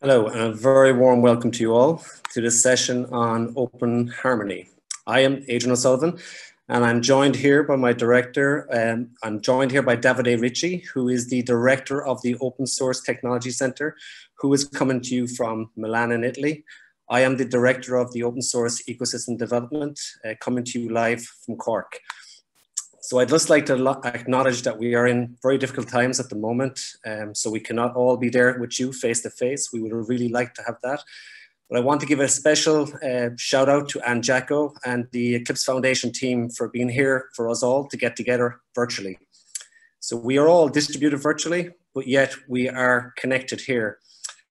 Hello, and a very warm welcome to you all to this session on open harmony. I am Adrian O'Sullivan, and I'm joined here by my director. I'm joined here by Davide Ricci, who is the director of the Open Source Technology Center, who is coming to you from Milan in Italy. I am the director of the Open Source Ecosystem Development, coming to you live from Cork. So I'd just like to acknowledge that we are in very difficult times at the moment. So we cannot all be there with you face to face. We would really like to have that. But I want to give a special shout out to Anne Jacko and the Eclipse Foundation team for being here for us all to get together virtually. So we are all distributed virtually, but yet we are connected here.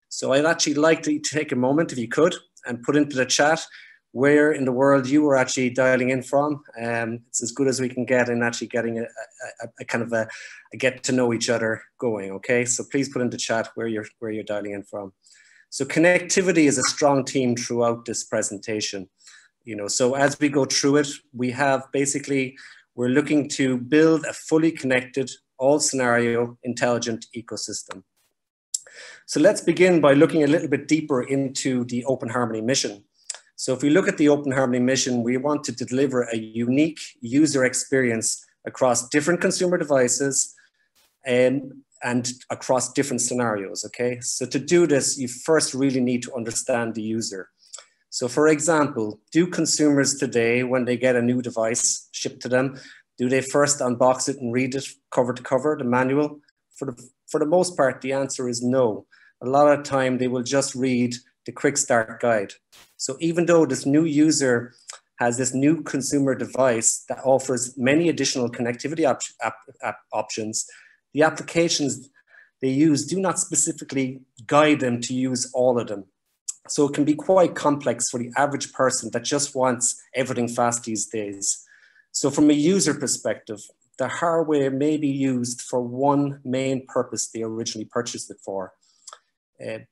So I'd actually like to take a moment, if you could, and put into the chat where in the world you are actually dialing in from. It's as good as we can get in actually getting a kind of a get to know each other going, okay? So please put in the chat where you're dialing in from. So connectivity is a strong theme throughout this presentation. So as we go through it, we're looking to build a fully connected, all scenario, intelligent ecosystem. So let's begin by looking a little bit deeper into the Open Harmony mission. So if we look at the Open Harmony mission, we want to deliver a unique user experience across different consumer devices and across different scenarios, okay? So to do this, you first really need to understand the user. So for example, do consumers today, when they get a new device shipped to them, do they first unbox it and read it cover to cover, the manual? For the most part, the answer is no. A lot of the time, they will just read the quick start guide. So even though this new user has this new consumer device that offers many additional connectivity options, the applications they use do not specifically guide them to use all of them. So it can be quite complex for the average person that just wants everything fast these days. So from a user perspective, the hardware may be used for one main purpose they originally purchased it for.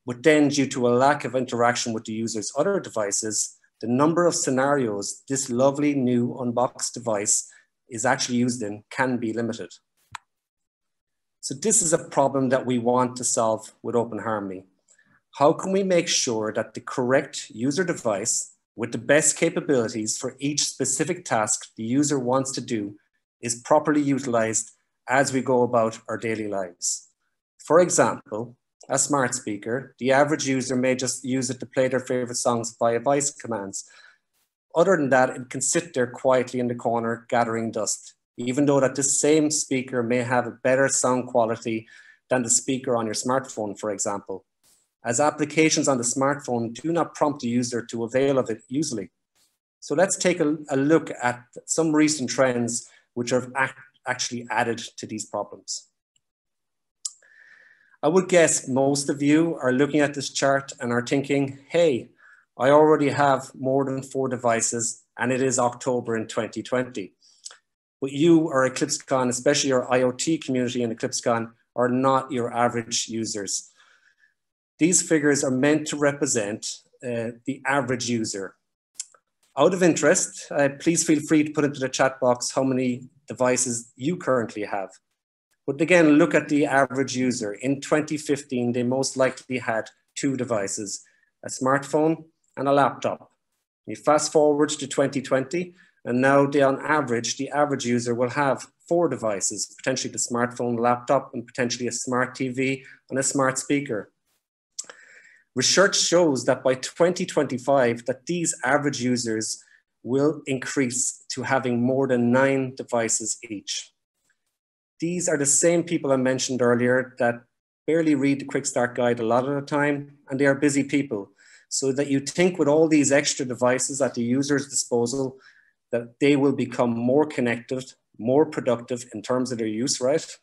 But then due to a lack of interaction with the user's other devices, the number of scenarios this lovely new unboxed device is actually used in can be limited. So this is a problem that we want to solve with Open Harmony. How can we make sure that the correct user device with the best capabilities for each specific task the user wants to do is properly utilized as we go about our daily lives? For example, a smart speaker, the average user may just use it to play their favorite songs via voice commands. Other than that, it can sit there quietly in the corner gathering dust, even though that this same speaker may have a better sound quality than the speaker on your smartphone, for example, as applications on the smartphone do not prompt the user to avail of it easily. So let's take a look at some recent trends which have actually added to these problems. I would guess most of you are looking at this chart and are thinking, hey, I already have more than 4 devices and it is October in 2020. But you or EclipseCon, especially your IoT community in EclipseCon, are not your average users. These figures are meant to represent the average user. Out of interest, please feel free to put into the chat box how many devices you currently have. But again, look at the average user. In 2015, they most likely had 2 devices, a smartphone and a laptop. You fast forward to 2020, and now on average, the average user will have 4 devices, potentially the smartphone, laptop, and potentially a smart TV and a smart speaker. Research shows that by 2025, that these average users will increase to having more than 9 devices each. These are the same people I mentioned earlier that barely read the quick start guide a lot of the time, and they are busy people. So that you think with all these extra devices at the user's disposal, that they will become more connected, more productive in terms of their use, right?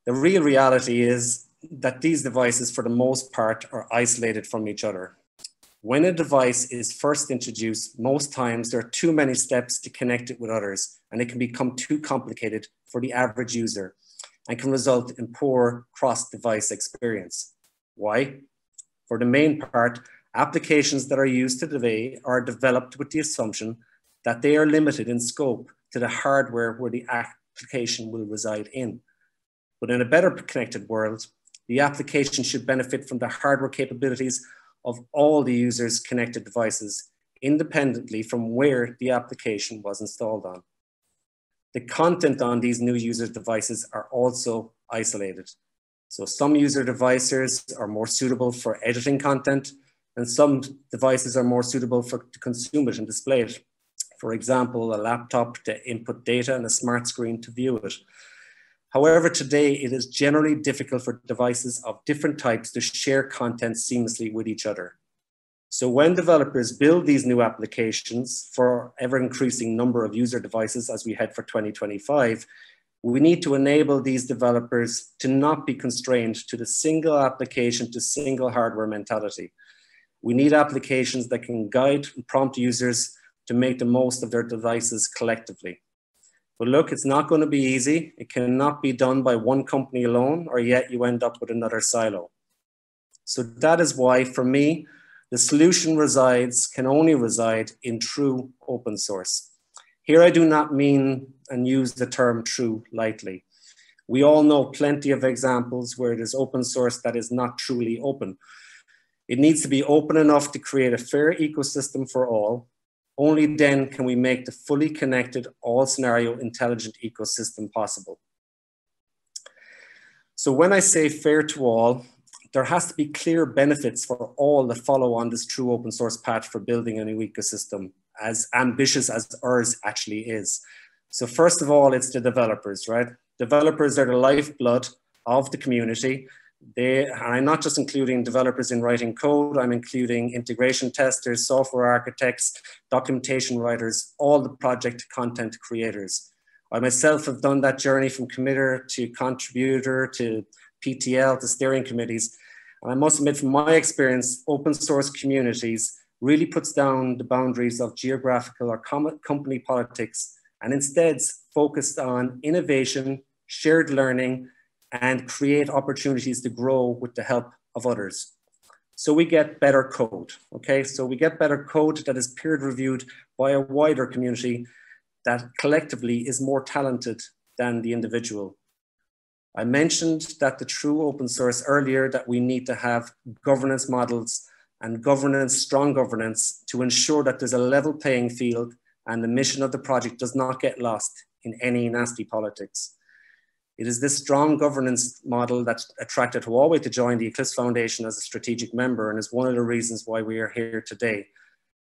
The real reality is that these devices, for the most part, are isolated from each other. When a device is first introduced, most times there are too many steps to connect it with others, and it can become too complicated for the average user and can result in poor cross-device experience. Why? For the main part, applications that are used today are developed with the assumption that they are limited in scope to the hardware where the application will reside in. But in a better connected world, the application should benefit from the hardware capabilities of all the user's connected devices, independently from where the application was installed on. The content on these new user devices are also isolated. So some user devices are more suitable for editing content, and some devices are more suitable to consume it and display it. For example, a laptop to input data and a smart screen to view it. However, today it is generally difficult for devices of different types to share content seamlessly with each other. So when developers build these new applications for ever-increasing number of user devices as we head for 2025, we need to enable these developers to not be constrained to the single application to single hardware mentality. We need applications that can guide and prompt users to make the most of their devices collectively. But look, it's not going to be easy. It cannot be done by one company alone, or yet you end up with another silo. So that is why, for me, the solution can only reside in true open source. Here I do not mean and use the term true lightly. We all know plenty of examples where it is open source that is not truly open. It needs to be open enough to create a fair ecosystem for all. Only then can we make the fully connected, all scenario intelligent ecosystem possible. So when I say fair to all, there has to be clear benefits for all that follow on this true open source path for building a new ecosystem, as ambitious as ours actually is. So first of all, it's the developers, right? Developers are the lifeblood of the community. And I'm not just including developers in writing code, I'm including integration testers, software architects, documentation writers, all the project content creators. I myself have done that journey from committer to contributor to PTL to steering committees. And I must admit, from my experience, open source communities really puts down the boundaries of geographical or company politics and instead focused on innovation, shared learning, and create opportunities to grow with the help of others. So we get better code, okay? So we get better code that is peer reviewed by a wider community that collectively is more talented than the individual. I mentioned that the true open source earlier, that we need to have governance models and strong governance to ensure that there's a level playing field and the mission of the project does not get lost in any nasty politics. It is this strong governance model that attracted Huawei to join the Eclipse Foundation as a strategic member and is one of the reasons why we are here today.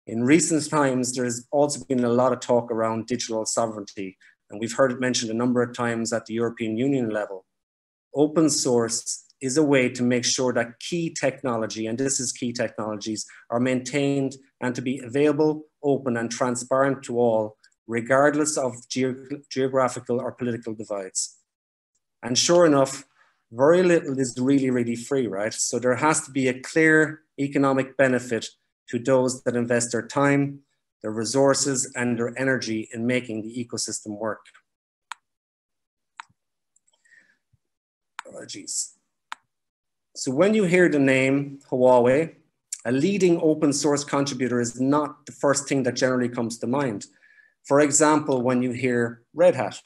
In recent times, there's also been a lot of talk around digital sovereignty, and we've heard it mentioned a number of times at the European Union level. Open source is a way to make sure that key technology, and this is key technologies, are maintained and to be available, open and transparent to all, regardless of geographical or political divides. And sure enough, very little is really, really free, right? So there has to be a clear economic benefit to those that invest their time, their resources, and their energy in making the ecosystem work. Oh, geez. So when you hear the name Huawei, a leading open source contributor is not the first thing that generally comes to mind. For example, when you hear Red Hat.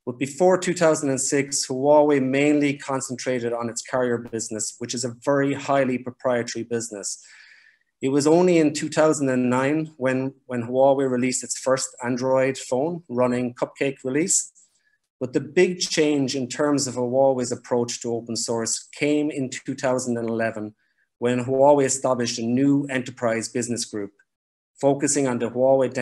But before 2006, Huawei mainly concentrated on its carrier business, which is a very highly proprietary business. It was only in 2009 when Huawei released its first Android phone running Cupcake release. But the big change in terms of Huawei's approach to open source came in 2011 when Huawei established a new enterprise business group focusing on the Huawei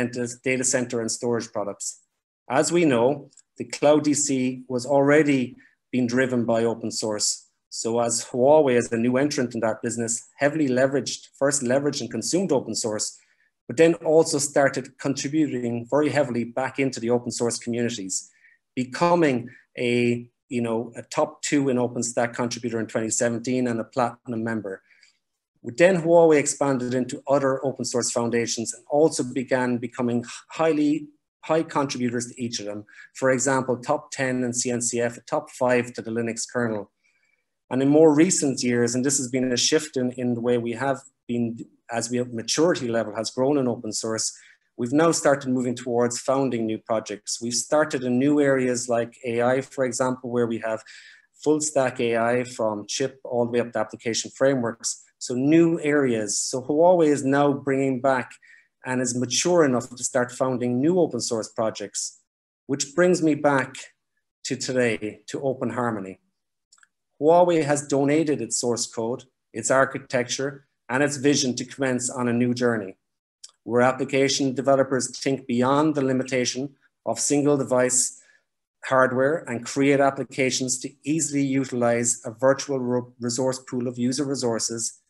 data center and storage products. As we know, the Cloud DC was already being driven by open source. So as Huawei, as a new entrant in that business, first leveraged and consumed open source, but then also started contributing very heavily back into the open source communities, becoming a top 2 in OpenStack contributor in 2017 and a platinum member. Then Huawei expanded into other open source foundations and also began becoming high contributors to each of them. For example, top 10 in CNCF, top 5 to the Linux kernel. And in more recent years, and this has been a shift in the way we have been, as maturity level has grown in open source, we've now started moving towards founding new projects. We've started in new areas like AI, for example, where we have full stack AI from chip all the way up to application frameworks. So new areas. So Huawei is now bringing back and is mature enough to start founding new open source projects, which brings me back to today, to Open Harmony. Huawei has donated its source code, its architecture, and its vision to commence on a new journey, where application developers think beyond the limitation of single device hardware and create applications to easily utilize a virtual resource pool of user resources,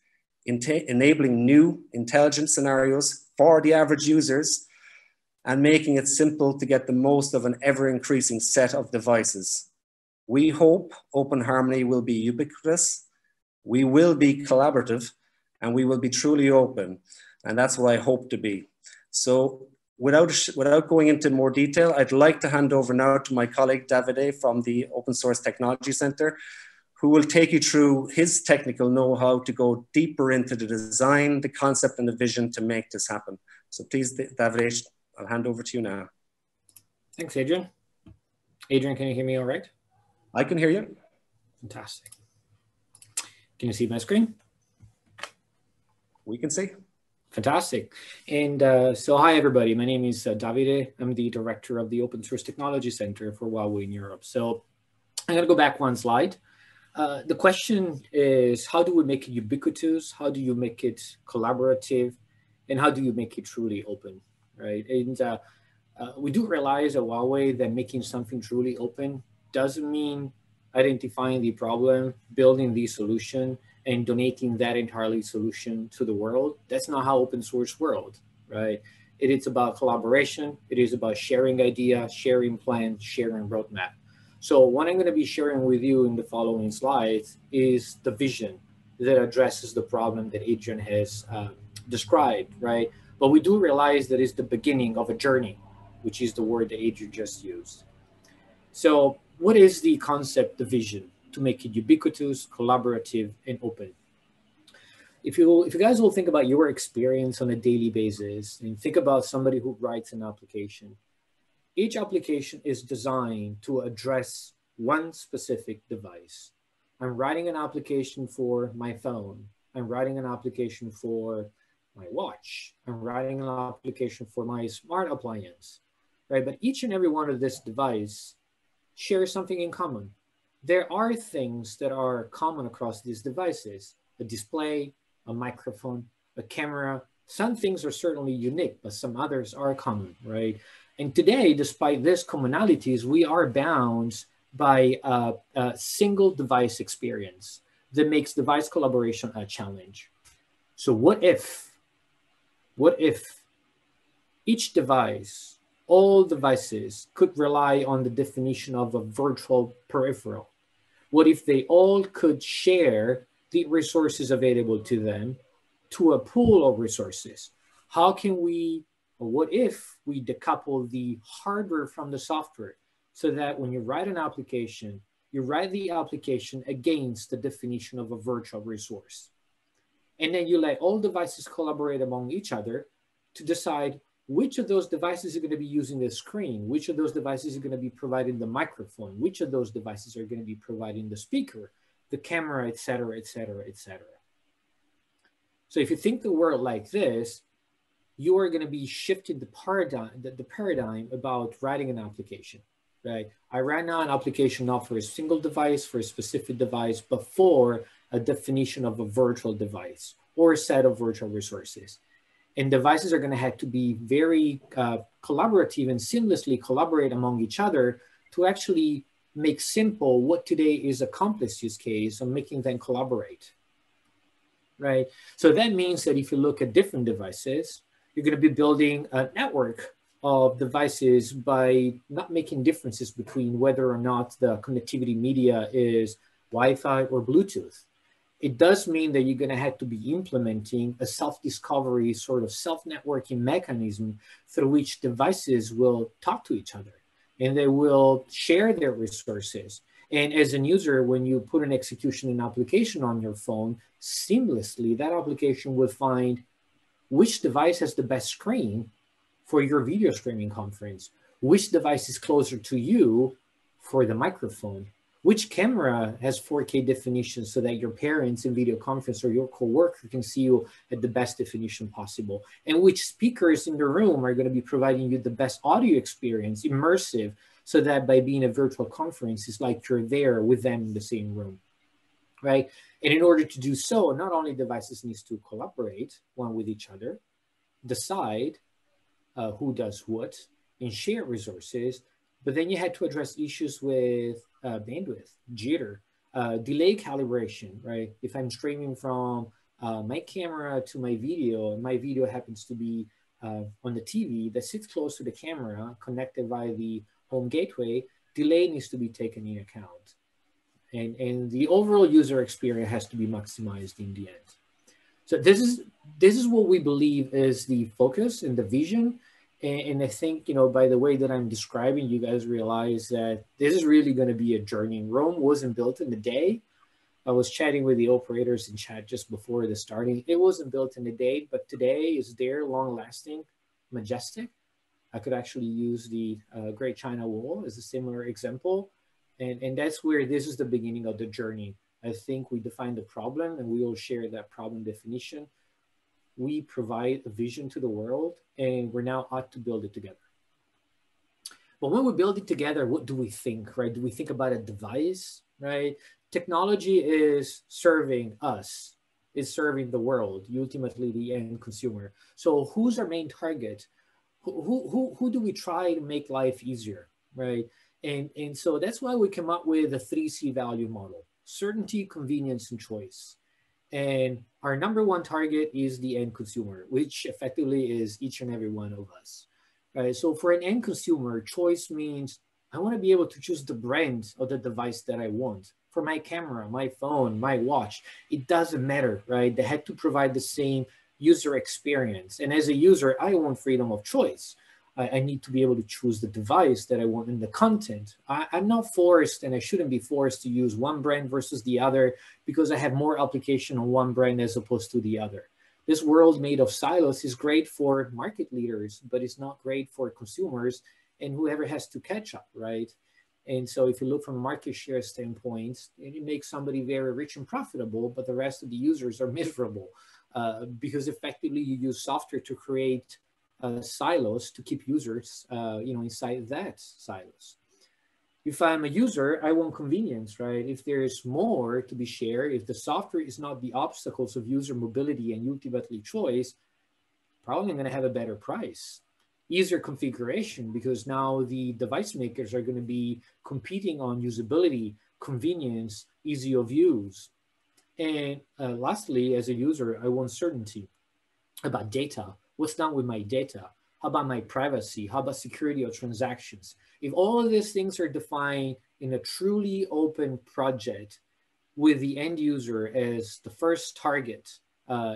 enabling new intelligent scenarios for the average users and making it simple to get the most of an ever-increasing set of devices. We hope Open Harmony will be ubiquitous, we will be collaborative, and we will be truly open. And that's what I hope to be. So without going into more detail, I'd like to hand over now to my colleague Davide from the Open Source Technology Center, who will take you through his technical know-how to go deeper into the design, the concept, and the vision to make this happen. So please, Davide, I'll hand over to you now. Thanks, Adrian. Adrian, can you hear me all right? I can hear you. Fantastic. Can you see my screen? We can see. Fantastic. And so hi, everybody. My name is Davide. I'm the director of the Open Source Technology Center for Huawei in Europe. So I'm going to go back one slide. The question is, how do we make it ubiquitous? How do you make it collaborative? And how do you make it truly open, right? And we do realize at Huawei that making something truly open doesn't mean identifying the problem, building the solution, and donating that entirely solution to the world. That's not how open source works, right? It is about collaboration. It is about sharing ideas, sharing plans, sharing roadmap. So what I'm going to be sharing with you in the following slides is the vision that addresses the problem that Adrian has described, right? But we do realize that it's the beginning of a journey, which is the word that Adrian just used. So what is the concept, the vision, to make it ubiquitous, collaborative, and open? If you guys will think about your experience on a daily basis and think about somebody who writes an application, each application is designed to address one specific device. I'm writing an application for my phone. I'm writing an application for my watch. I'm writing an application for my smart appliance, right? But each and every one of this device shares something in common. There are things that are common across these devices: a display, a microphone, a camera. Some things are certainly unique, but some others are common, right? And today, despite these commonalities, we are bound by a single device experience that makes device collaboration a challenge. So what if each device, all devices, could rely on the definition of a virtual peripheral? What if they all could share the resources available to them to a pool of resources? How can we, or what if we decouple the hardware from the software so that when you write an application, you write the application against the definition of a virtual resource? And then you let all devices collaborate among each other to decide which of those devices are going to be using the screen, which of those devices are going to be providing the microphone, which of those devices are going to be providing the speaker, the camera, et cetera, et cetera, et cetera. So if you think the world like this, you are going to be shifting the paradigm about writing an application, right? I ran now an application not for a single device, for a specific device, but for a definition of a virtual device or a set of virtual resources. And devices are going to have to be very collaborative and seamlessly collaborate among each other to actually make simple what today is a complex use case of making them collaborate, right? So that means that if you look at different devices, you're going to be building a network of devices by not making differences between whether or not the connectivity media is Wi-Fi or Bluetooth. It does mean that you're going to have to be implementing a self-discovery sort of self-networking mechanism through which devices will talk to each other and they will share their resources. And as a user, when you put an execution and application on your phone, seamlessly, that application will find which device has the best screen for your video streaming conference, which device is closer to you for the microphone, Which camera has 4K definition so that your parents in video conference or your coworker can see you at the best definition possible? And which speakers in the room are going to be providing you the best audio experience, immersive, so that by being a virtual conference, it's like you're there with them in the same room, right? And in order to do so, not only devices needs to collaborate one with each other, decide who does what, and share resources, but then you had to address issues with bandwidth, jitter, delay calibration, right? If I'm streaming from my camera to my video, and my video happens to be on the TV that sits close to the camera, connected via the home gateway, delay needs to be taken in account. And the overall user experience has to be maximized in the end. So this is what we believe is the focus and the vision. And I think, you know, by the way that I'm describing, you guys realize that this is really going to be a journey. Rome wasn't built in a day. I was chatting with the operators in chat just before the starting. It wasn't built in a day, but today is there, long lasting, majestic. I could actually use the Great China Wall as a similar example. And that's where this is the beginning of the journey. I think we define the problem and we all share that problem definition. We provide a vision to the world and we're now ought to build it together. But when we build it together, what do we think, right? Do we think about a device, right? Technology is serving us, is serving the world, ultimately the end consumer. So who's our main target? Who do we try to make life easier, right? And so that's why we come up with a 3C value model: certainty, convenience, and choice. And our number one target is the end consumer, which effectively is each and every one of us, right? So for an end consumer, choice means I want to be able to choose the brand of the device that I want. For my camera, my phone, my watch, it doesn't matter, right? They had to provide the same user experience. And as a user, I want freedom of choice. I need to be able to choose the device that I want in the content. I'm not forced, and I shouldn't be forced to use one brand versus the other because I have more application on one brand as opposed to the other. This world made of silos is great for market leaders, but it's not great for consumers and whoever has to catch up, right? And so if you look from a market share standpoint, it makes somebody very rich and profitable, but the rest of the users are miserable because effectively you use software to create silos to keep users, inside that silos. If I'm a user, I want convenience, right? If there's more to be shared, if the software is not the obstacles of user mobility and ultimately choice, probably I'm going to have a better price. Easier configuration, because now the device makers are going to be competing on usability, convenience, easy of use. And lastly, as a user, I want certainty about data. What's done with my data? How about my privacy? How about security of transactions? If all of these things are defined in a truly open project with the end user as the first target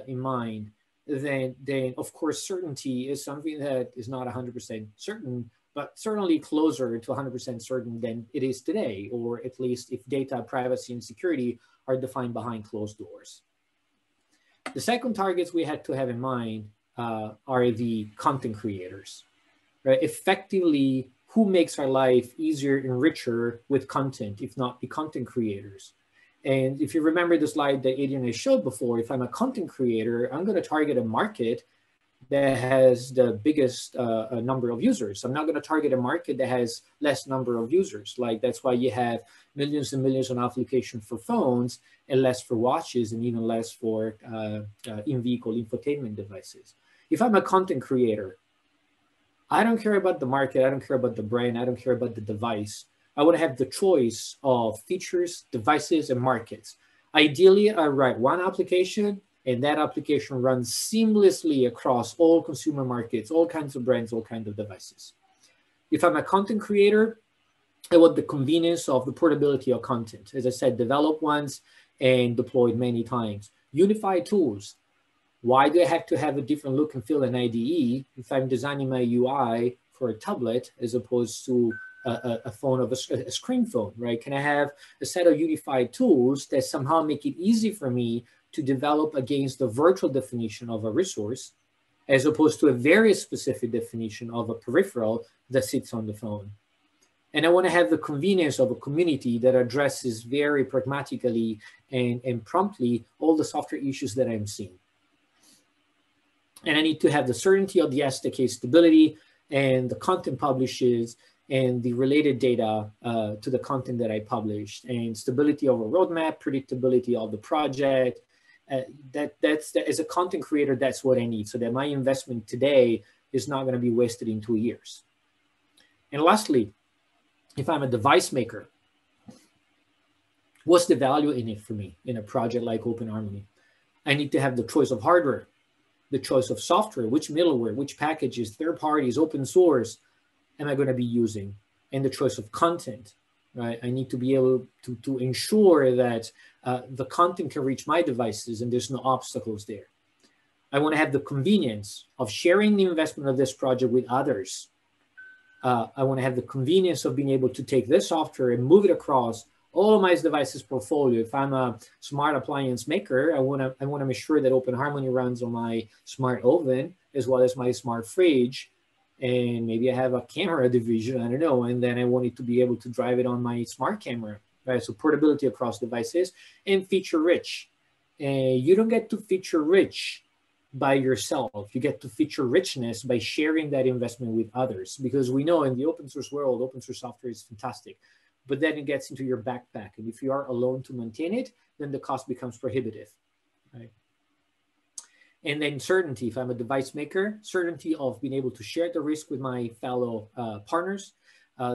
in mind, then of course certainty is something that is not 100% certain, but certainly closer to 100% certain than it is today, or at least if data, privacy, and security are defined behind closed doors. The second targets we had to have in mind are the content creators, right? Effectively, who makes our life easier and richer with content, if not the content creators? And if you remember the slide that Adrian has showed before, if I'm a content creator, I'm going to target a market that has the biggest number of users. I'm not going to target a market that has less number of users. Like that's why you have millions and millions of applications for phones and less for watches and even less for in-vehicle infotainment devices. If I'm a content creator, I don't care about the market. I don't care about the brand. I don't care about the device. I want to have the choice of features, devices, and markets. Ideally, I write one application and that application runs seamlessly across all consumer markets, all kinds of brands, all kinds of devices. If I'm a content creator, I want the convenience of the portability of content. As I said, develop once and deployed many times. Unified tools. Why do I have to have a different look and feel in IDE if I'm designing my UI for a tablet as opposed to a phone of a screen phone, right? Can I have a set of unified tools that somehow make it easy for me to develop against the virtual definition of a resource as opposed to a very specific definition of a peripheral that sits on the phone? And I want to have the convenience of a community that addresses very pragmatically and promptly all the software issues that I'm seeing. And I need to have the certainty of the SDK stability and the content publishes and the related data to the content that I published, and stability of a roadmap, predictability of the project. As a content creator, that's what I need, so that my investment today is not going to be wasted in 2 years. And lastly, if I'm a device maker, what's the value in it for me in a project like OpenHarmony? I need to have the choice of hardware, the choice of software, which middleware, which packages, third parties, open source am I going to be using, and the choice of content, right? I need to be able to ensure that the content can reach my devices and there's no obstacles there. I want to have the convenience of sharing the investment of this project with others. I want to have the convenience of being able to take this software and move it across all of my devices portfolio. If I'm a smart appliance maker, I want to make sure that OpenHarmony runs on my smart oven as well as my smart fridge. And maybe I have a camera division, I don't know, and then I want it to be able to drive it on my smart camera, right? So portability across devices and feature rich. And you don't get to feature rich by yourself. You get to feature richness by sharing that investment with others, because we know in the open source world, open source software is fantastic, but then it gets into your backpack. And if you are alone to maintain it, then the cost becomes prohibitive, right? And then certainty, if I'm a device maker, certainty of being able to share the risk with my fellow partners,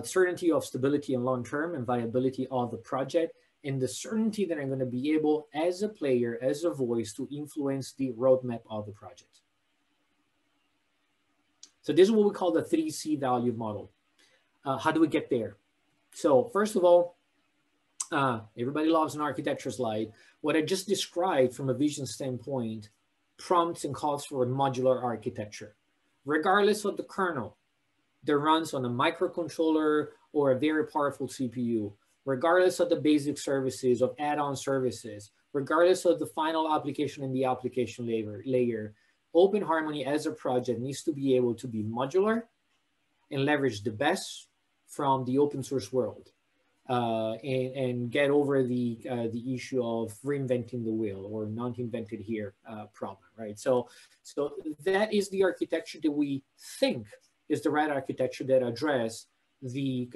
certainty of stability and long-term and viability of the project, and the certainty that I'm going to be able, as a player, as a voice, to influence the roadmap of the project. So this is what we call the 3C value model. How do we get there? So first of all, everybody loves an architecture slide. What I just described from a vision standpoint prompts and calls for a modular architecture, regardless of the kernel that runs on a microcontroller or a very powerful CPU, regardless of the basic services of add-on services, regardless of the final application in the application layer, OpenHarmony as a project needs to be able to be modular and leverage the best from the open source world. And get over the issue of reinventing the wheel or not invented here problem, right? So that is the architecture that we think is the right architecture that address the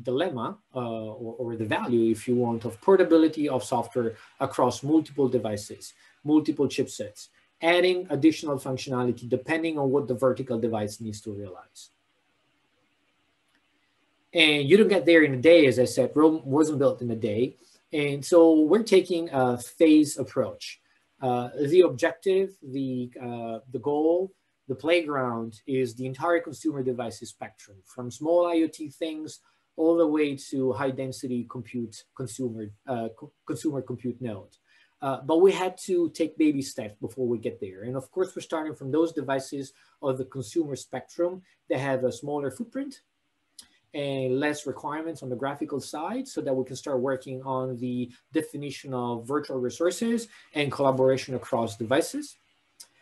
dilemma or the value, if you want, of portability of software across multiple devices, multiple chipsets, adding additional functionality depending on what the vertical device needs to realize. And you don't get there in a day, as I said. Rome wasn't built in a day. And so we're taking a phase approach. The objective, the goal, the playground is the entire consumer devices spectrum, from small IoT things all the way to high density compute consumer compute node. But we had to take baby steps before we get there. And of course, we're starting from those devices of the consumer spectrum that have a smaller footprint and less requirements on the graphical side, so that we can start working on the definition of virtual resources and collaboration across devices.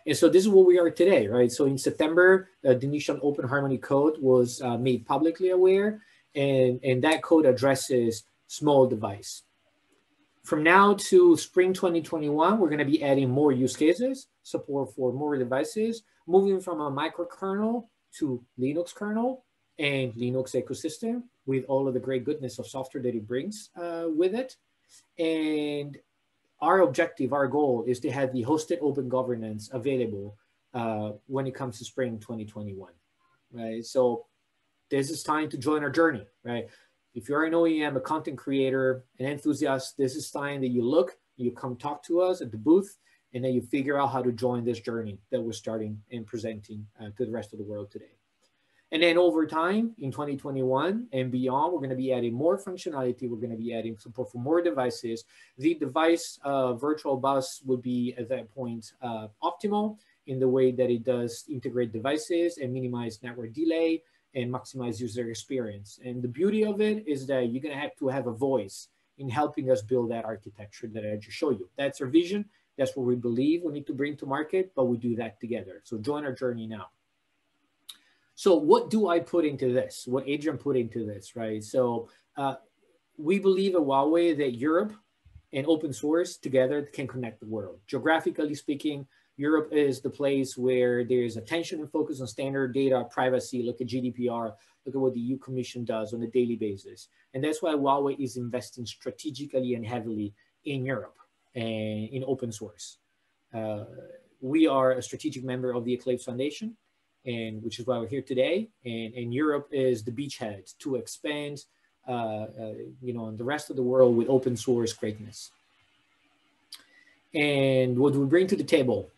And so this is where we are today, right? So in September, the initial OpenHarmony code was made publicly aware, and that code addresses small device. From now to spring 2021, we're gonna be adding more use cases, support for more devices, moving from a microkernel to Linux kernel, and Linux ecosystem with all of the great goodness of software that it brings with it. And our objective, our goal is to have the hosted open governance available when it comes to spring 2021, right? So this is time to join our journey, right? If you're an OEM, a content creator, an enthusiast, this is time that you look, you come talk to us at the booth, and then you figure out how to join this journey that we're starting and presenting to the rest of the world today. And then over time, in 2021 and beyond, we're going to be adding more functionality. We're going to be adding support for more devices. The device virtual bus would be, at that point, optimal in the way that it does integrate devices and minimize network delay and maximize user experience. And the beauty of it is that you're going to have a voice in helping us build that architecture that I just showed you. That's our vision. That's what we believe we need to bring to market, but we do that together. So join our journey now. So what do I put into this? What Adrian put into this, right? So we believe at Huawei that Europe and open source together can connect the world. Geographically speaking, Europe is the place where there's attention and focus on standard data privacy. Look at GDPR, look at what the EU Commission does on a daily basis. And that's why Huawei is investing strategically and heavily in Europe and in open source. We are a strategic member of the Eclipse Foundation, and which is why we're here today. And Europe is the beachhead to expand, in the rest of the world with open source greatness. And what we bring to the table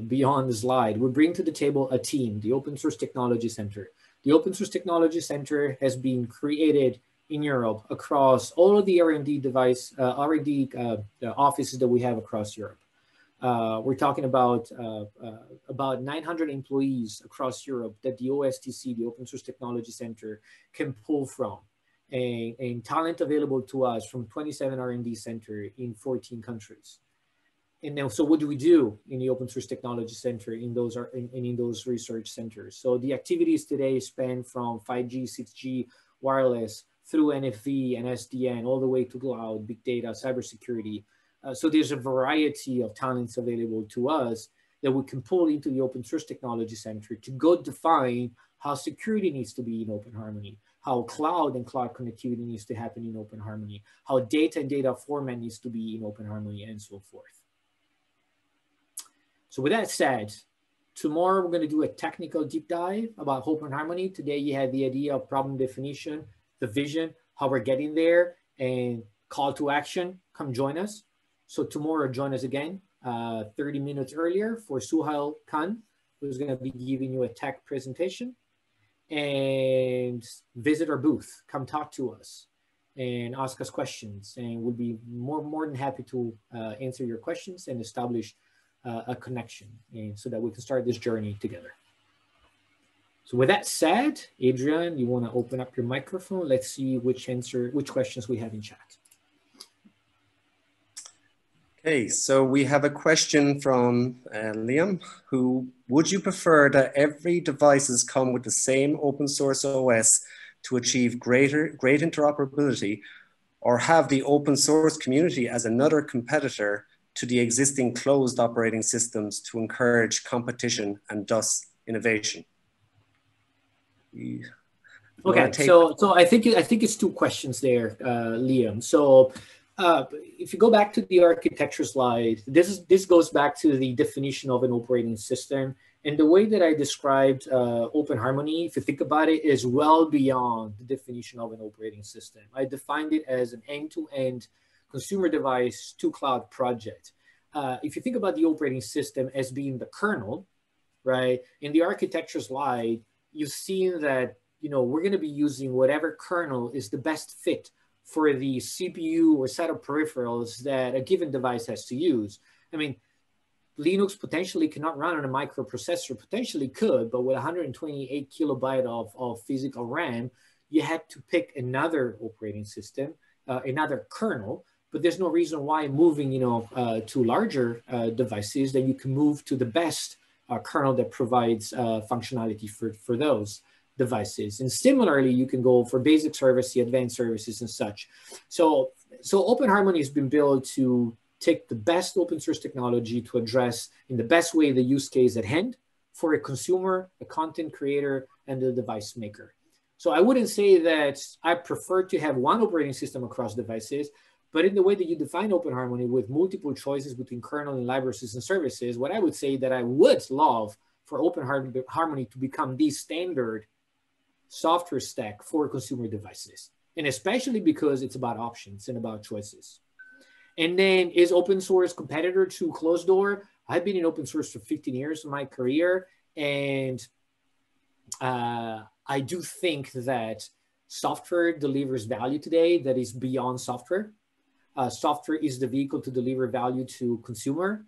beyond the slide, we bring to the table a team, the Open Source Technology Center. The Open Source Technology Center has been created in Europe across all of the R&D offices that we have across Europe. We're talking about 900 employees across Europe that the OSTC, the Open Source Technology Center, can pull from, and talent available to us from 27 R&D centers in 14 countries. And now, so what do we do in the Open Source Technology Center in those research centers? So the activities today span from 5G, 6G, wireless, through NFV and SDN, all the way to cloud, big data, cybersecurity. So there's a variety of talents available to us that we can pull into the Open Source Technology Center to go define how security needs to be in open harmony, how cloud and cloud connectivity needs to happen in open harmony, how data and data format needs to be in open harmony, and so forth. So with that said, tomorrow we're going to do a technical deep dive about open harmony. Today you had the idea of problem definition, the vision, how we're getting there, and call to action. Come join us. So tomorrow, join us again, 30 minutes earlier for Suhail Khan, who's going to be giving you a tech presentation. And visit our booth. Come talk to us and ask us questions. And we'll be more than happy to answer your questions and establish a connection, and so that we can start this journey together. So with that said, Adrian, you want to open up your microphone? Let's see which questions we have in chat. Okay, so we have a question from Liam, who, would you prefer that every devices come with the same open source OS to achieve great interoperability, or have the open source community as another competitor to the existing closed operating systems to encourage competition and thus innovation? Okay, so I think it's two questions there, Liam. So if you go back to the architecture slide, this goes back to the definition of an operating system. And the way that I described open harmony, if you think about it, is well beyond the definition of an operating system. I defined it as an end-to-end consumer device to cloud project. If you think about the operating system as being the kernel, right? In the architecture slide, you've seen that, we're going to be using whatever kernel is the best fit for the CPU or set of peripherals that a given device has to use. I mean, Linux potentially cannot run on a microprocessor, potentially could, but with 128 kilobyte of physical RAM, you had to pick another operating system, another kernel. But there's no reason why moving, to larger devices, then you can move to the best kernel that provides functionality for those devices. And similarly, you can go for basic service, the advanced services and such. So Open Harmony has been built to take the best open source technology to address in the best way the use case at hand for a consumer, a content creator, and the device maker. So I wouldn't say that I prefer to have one operating system across devices, but in the way that you define Open Harmony with multiple choices between kernel and libraries and services, what I would say that I would love for Open Harmony to become the standard software stack for consumer devices. And especially because it's about options and about choices. And then is open source competitor to closed door? I've been in open source for 15 years of my career. And I do think that software delivers value today that is beyond software. Software is the vehicle to deliver value to consumer.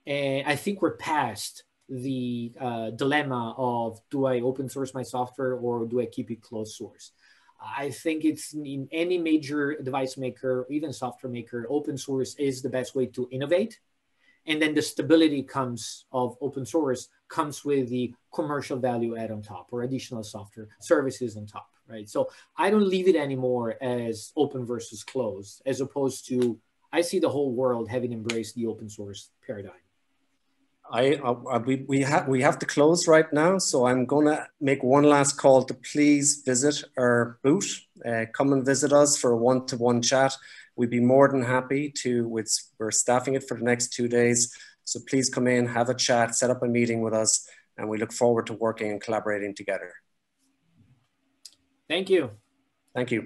And I think we're past the dilemma of, do I open source my software or do I keep it closed source? I think it's in any major device maker, even software maker, open source is the best way to innovate. And then the stability of open source comes with the commercial value add on top or additional software services on top, right? So I don't leave it anymore as open versus closed, as opposed to I see the whole world having embraced the open source paradigm. We have to close right now, so I'm going to make one last call to please visit our booth. Come and visit us for a one-to-one chat. We'd be more than happy to. We're staffing it for the next 2 days, so please come in, have a chat, set up a meeting with us, and we look forward to working and collaborating together. Thank you. Thank you.